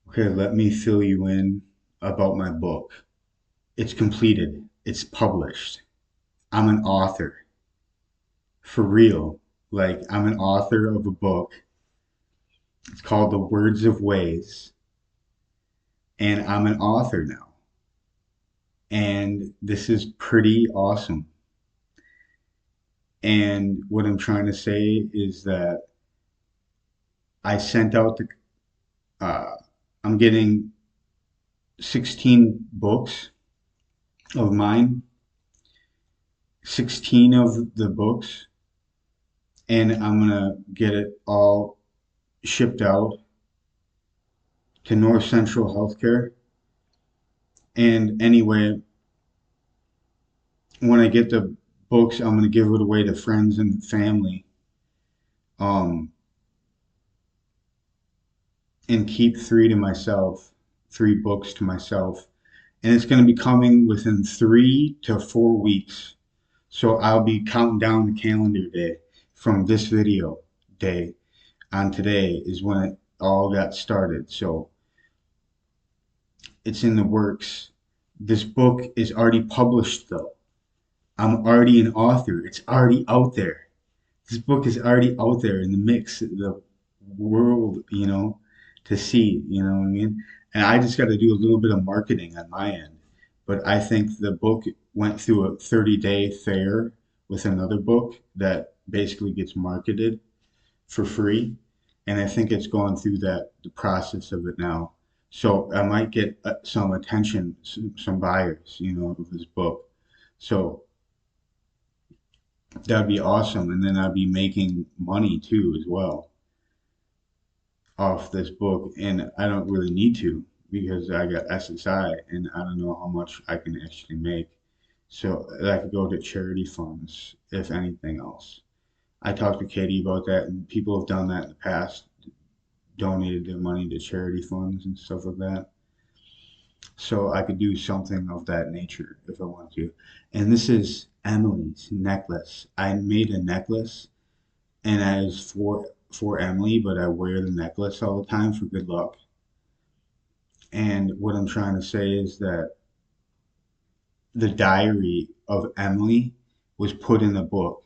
Okay, let me fill you in about my book. It's completed. It's published. I'm an author. For real. Like, I'm an author of a book. It's called The Words of Ways, and I'm an author now. And this is pretty awesome. And what I'm trying to say is that I sent out uh, I'm getting 16 books of mine, 16 of the books, and I'm gonna get it all shipped out to North Central Healthcare. And anyway, when I get the books, I'm gonna give it away to friends and family, um, and keep three to myself, three books to myself. And it's gonna be coming within 3 to 4 weeks. So I'll be counting down the calendar day from this video day on today is when it all got started. So it's in the works. This book is already published though. I'm already an author. It's already out there. This book is already out there in the mix, the world, to see, you know what I mean? And I just got to do a little bit of marketing on my end. But I think the book went through a 30-day fair with another book that basically gets marketed for free. And I think it's going through the process of it now. So I might get some attention, some buyers, of this book. So that'd be awesome. And then I'd be making money too, as well, off this book. And I don't really need to because I got SSI and I don't know how much I can actually make. So that could go to charity funds, if anything else. I talked to Katie about that, and people have done that in the past, donated their money to charity funds and stuff like that. So I could do something of that nature if I want to. And this is Emily's necklace. I made a necklace and I was for Emily, but I wear the necklace all the time for good luck. And what I'm trying to say is that the diary of Emily was put in the book.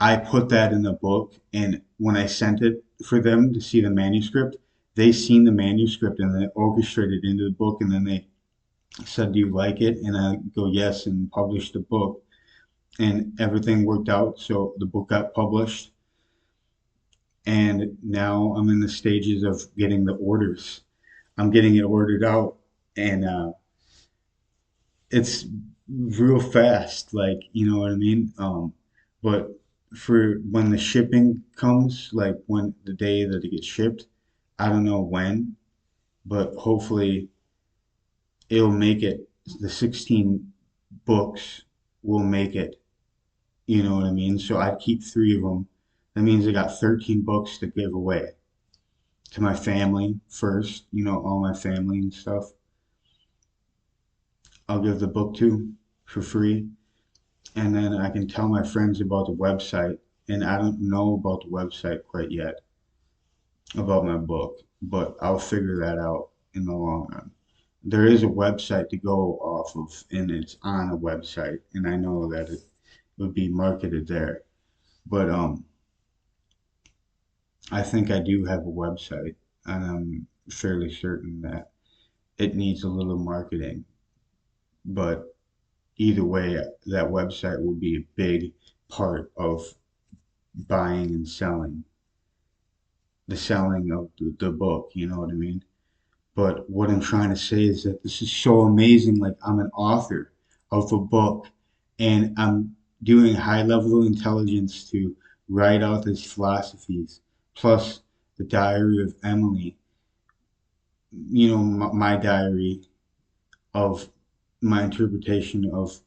I put that in the book, and when I sent it for them to see the manuscript, they seen the manuscript and they orchestrated into the book, and then they said, "Do you like it?" And I go, "Yes," and published the book, and everything worked out. So the book got published, and now I'm in the stages of getting the orders. I'm getting it ordered out, and it's real fast, like you know what I mean. But for when the shipping comes, like when the day that it gets shipped, I don't know when, but hopefully it'll make it. The 16 books will make it. You know what I mean? So I keep three of them. That means I got 13 books to give away to my family first. All my family and stuff. I'll give the book to for free, and then I can tell my friends about the website. And I don't know about the website quite yet about my book, but I'll figure that out in the long run. There is a website to go off of, and it's on a website, and I know that it would be marketed there. But I think I do have a website, and I'm fairly certain that it needs a little marketing. But either way, that website will be a big part of buying and selling, the selling of the book, you know what I mean? But what I'm trying to say is that this is so amazing. Like, I'm an author of a book, and I'm doing high level intelligence to write out these philosophies, plus the diary of Emily, my diary of my interpretation of,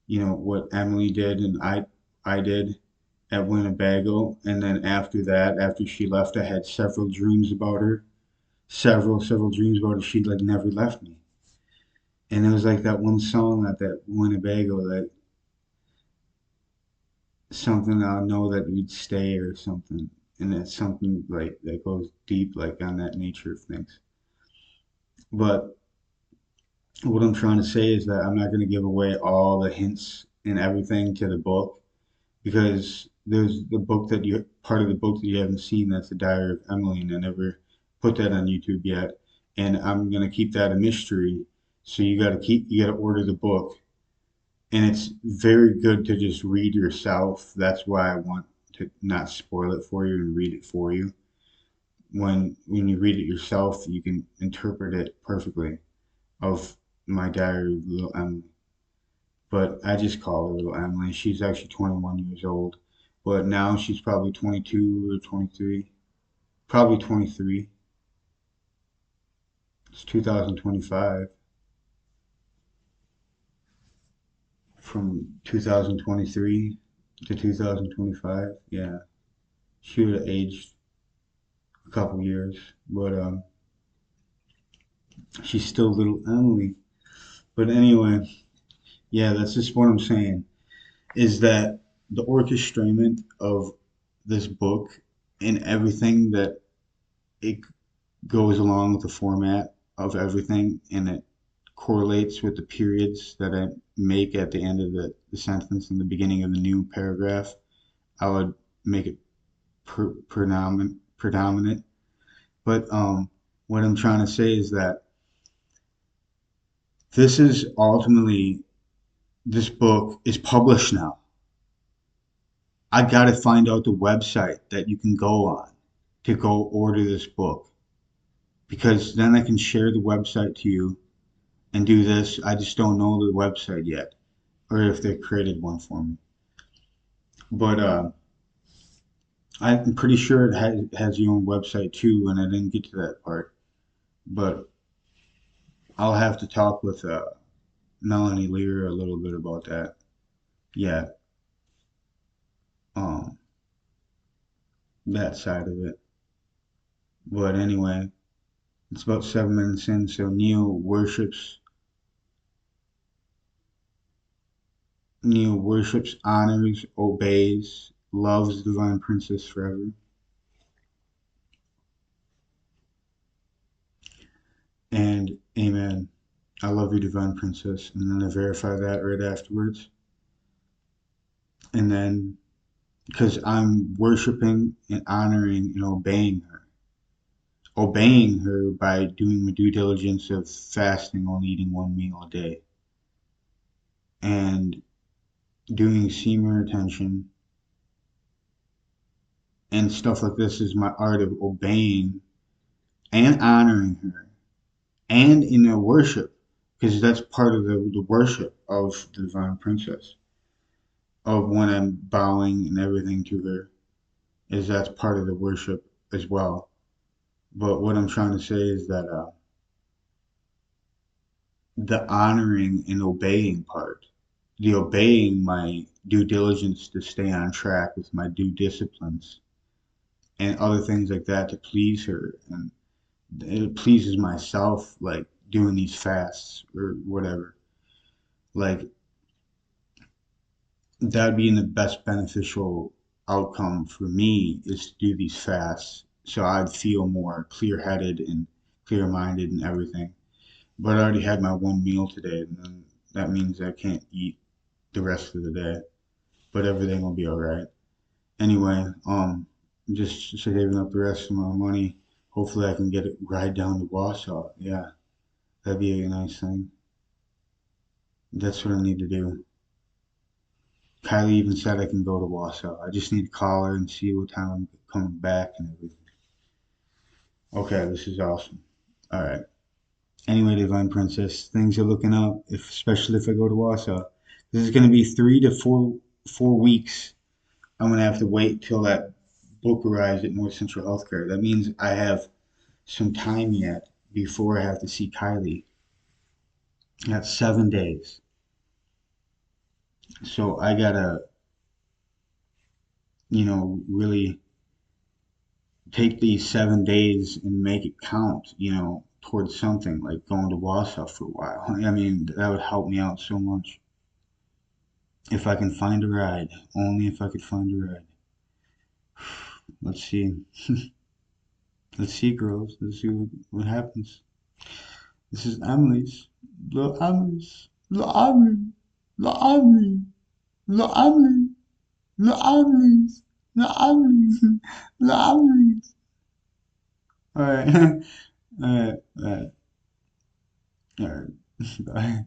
what Emily did and I did at Winnebago. And then after that, after she left, I had several dreams about her, several dreams about her. She'd like never left me. And it was like that one song at that Winnebago, that something I'll know that we'd stay or something. And it's something like that goes deep, like on that nature of things. But what I'm trying to say is that I'm not going to give away all the hints and everything to the book because there's the book that you part of the book that you haven't seen, that's the Diary of Emily, and I never put that on YouTube yet, and I'm gonna keep that a mystery. So you gotta order the book, and it's very good to just read yourself. That's why I want to not spoil it for you and read it for you. When you read it yourself, you can interpret it perfectly. Of my diary of little Emily, but I just call her little Emily. She's actually 21 years old, but now she's probably 22 or 23, probably 23. It's 2025, from 2023 to 2025. Yeah, she would have aged a couple years, but she's still little Emily. But anyway, yeah, that's just what I'm saying. Is that the orchestrament of this book and everything that it goes along with the format of everything, and it correlates with the periods that I make at the end of the sentence and the beginning of the new paragraph. I would make it predominant. But what I'm trying to say is that this is ultimately, this book is published now. I got to find out the website that you can go on to go order this book, because then I can share the website to you and do this. I just don't know the website yet, or if they created one for me. But I'm pretty sure it has your own website too, and I didn't get to that part. But I'll have to talk with Melanie Lear a little bit about that. Yeah, um, that side of it. But anyway, it's about 7 minutes in. So Neil worships, honors, obeys, loves the Divine Princess forever. And amen. I love you, Divine Princess. And then I verify that right afterwards. And then, because I'm worshiping and honoring and obeying her by doing my due diligence of fasting, only eating one meal a day, and doing semen retention and stuff like this is my art of obeying and honoring her, and in a worship, because that's part of the worship of the Divine Princess, of when I'm bowing and everything to her, is that's part of the worship as well. But what I'm trying to say is that the honoring and obeying part, the obeying my due diligence to stay on track with my due disciplines and other things like that to please her, and it pleases myself, like doing these fasts or whatever. Like that'd be in the best beneficial outcome for me, is to do these fasts so I'd feel more clear headed and clear minded and everything. But I already had my one meal today, and then that means I can't eat the rest of the day. But everything will be all right. Anyway, just saving up the rest of my money. Hopefully, I can get a ride down to Wausau. Yeah, that'd be a nice thing. That's what I need to do. Kylie even said I can go to Wausau. I just need to call her and see what time I'm coming back and everything. Okay, this is awesome. All right. Anyway, Divine Princess, things are looking up, especially if I go to Wausau. This is going to be 3 to 4 weeks. I'm going to have to wait till that book arrives at North Central Healthcare. That means I have some time yet before I have to see Kylie. That's 7 days. So I gotta, really take these 7 days and make it count, towards something like going to Wausau for a while. I mean, that would help me out so much. If I can find a ride, only if I could find a ride. Let's see. Let's see, girls. Let's see what happens. This is Emily's. Little Emily's. Little Emily. Little Emily. Little Emily. Little Emily's. Little Emily's. Little Emily's. All right. All right. All right. All right. Bye.